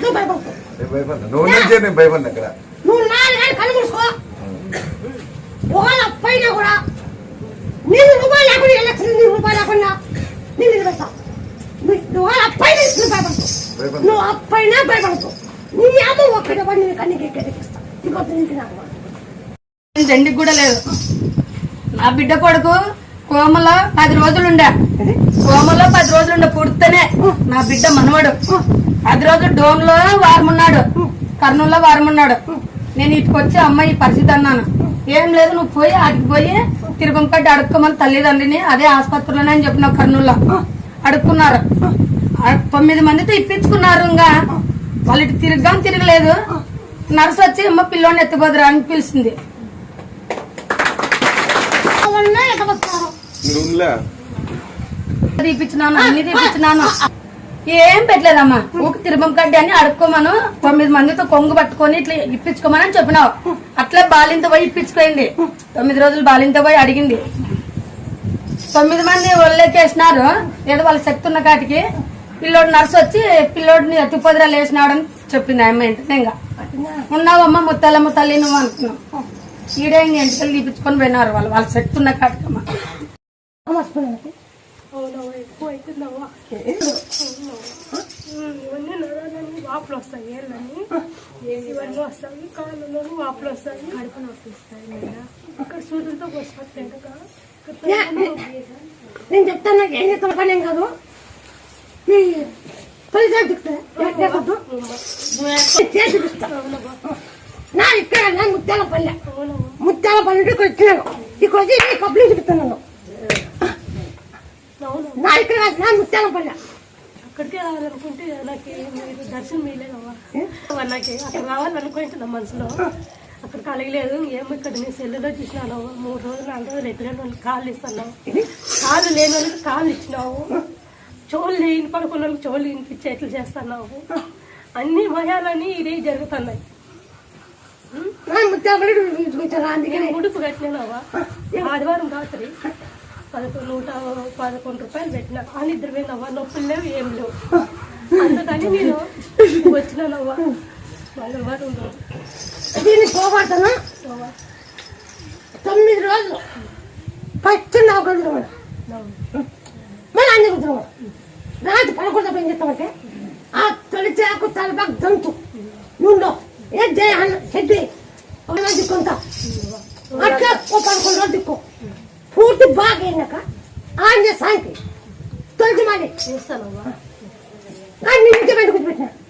నువ్వు భయపడతావు. నువ్వు నుంచే నేను భయపడిన అక్కడ. నువ్వు నాలుగు కానీ కళ్ళు మూసుకో. ఒకవేళ పైన కూడా నీళ్ళు రూపాయలు లేకుండా ఎలక్షన్ నీళ్ళు రూపాయలు లేకుండా నీళ్ళు నిలబెడతా. నువ్వు అప్పైన భయపడతావు. నువ్వు అప్పైనా భయపడతావు. నీ అమ్మ ఒక్కడే పడి నేను కన్నీకి ఎక్కిస్తా. ఇంకొక ఇంటికి నాకు జెండికి కూడా లేదు. నా బిడ్డ కొడుకు కోమలో 10 రోజులుండే. కోమలో 10 రోజులుండే. పుడితేనే నా బిడ్డ మనవాడు. 10 రోజులు డోన్లో వారమున్నాడు, కర్నూలులో వారమున్నాడు. నేను ఇటుకొచ్చి అమ్మాయి పరిస్థితి అన్నాను. ఏం లేదు, నువ్వు పోయి ఆడికి పోయి తిరుపంపట్టి అడుక్కోమని తల్లిదండ్రిని అదే ఆసుపత్రిలోనే అని చెప్పిన కర్నూలులో అడుక్కున్నారు. 9 మందితో ఇప్పించుకున్నారు. ఇంకా వాళ్ళు ఇటు తిరగలేదు. నర్సు వచ్చి అమ్మ పిల్లోని ఎత్తుకోదురా అని పిలిచింది. తీపిచ్చినాను, అన్ని తీపిచ్చినాను, ఏం పెట్టలేదమ్మా. ఊకి తిరుపం కడ్డి అని అడుక్కోమను, 9 మందితో కొంగు పట్టుకొని ఇట్లా ఇప్పించుకోమని అని చెప్పినావు. అట్లా బాలింత పోయి ఇప్పించుకోయింది. 9 రోజులు బాలింత పోయి అడిగింది. 9 మంది ఒళ్ళేకేసినారు. ఏదో వాళ్ళ శక్తి ఉన్న కాటికి పిల్లోడు నర్సు వచ్చి పిల్లోడిని ఎత్తుపోదిరాలు వేసినాడని చెప్పింది అమ్మ. ఇంటి ఇంకా ఉన్నావమ్మ ముత్తలమ్మ తల్లి నువ్వు అనుకున్నావు. ఈడే ఇంక ఎంటికలు తీపించుకొని పోయినారు వాళ్ళు వాళ్ళ శక్తి ఉన్న కాటికమ్మ. ఇవన్నీ నరాలని వాపులు వస్తాయి, ఏళ్ళని ఇవన్నీ వస్తాయి, కాళ్ళలోనూ వాపులు వస్తాయి, కడుపు నొప్పి వస్తాయి. ఇక్కడ సూదులతో వస్తాయి. నేను చెప్తాను, నాకు ఏం చేస్తాను పని ఏం కాదు. నా ఇక్కడ ముత్యాలపల్లె ఇక్కడ వచ్చినాను. ఇక్కడ వచ్చి కప్పులు చెప్తున్నాను. నా ఇక్కడ ముత్యాలపల్లె అక్కడికే రావాలనుకుంటే నాకు మీరు దర్శనం ఇవ్వలేదమ్మా. నాకు అక్కడ రావాలనుకుంటున్నా మనసులో. అక్కడ కలగలేదు. ఏమో ఇక్కడ నేను సెల్లులో చూసినాను. 3 రోజులు 4 రోజులు ఎత్తులేని వాళ్ళకి కాళ్ళు ఇస్తున్నావు, కాళ్ళు లేని వాళ్ళకి కాళ్ళు ఇచ్చినావు, చోళ్ళు లేని పడుకున్న వాళ్ళకి చోళ్ళు వినిపించి ఎట్లు చేస్తున్నావు. అన్ని భయాలన్నీ ఇదే జరుగుతున్నాయి. ఉడుపు కట్టినావా ఆదివారం రాత్రి 111 రూపాయలు పెట్టినా. ఆ నిద్ర పోయినవ్వా, నొప్పులు లేవు, ఏం లేవు. అందుకని నేను వచ్చినానవ్వా. మంగళవారం దీన్ని పోగొడతాను. 9 రోజులు ఫస్ట్ నాకు కుదురు మళ్ళీ అన్ని కుదురు. రాత్రి 11 ఏం చెప్తామంటే ఆ తొలి చాకు తలపాకు దంతు నువ్వు ఏ జయ చెడ్డి దిక్కుంటా. అట్లా 11 రోజులు దిక్కు పూర్తి బాగా అయినాక ఆంజనేయ సాయంత్రం తొలిచి మాది చేస్తానవ్వా. కానీ ఇంటి బయట కూర్చోబెట్టినా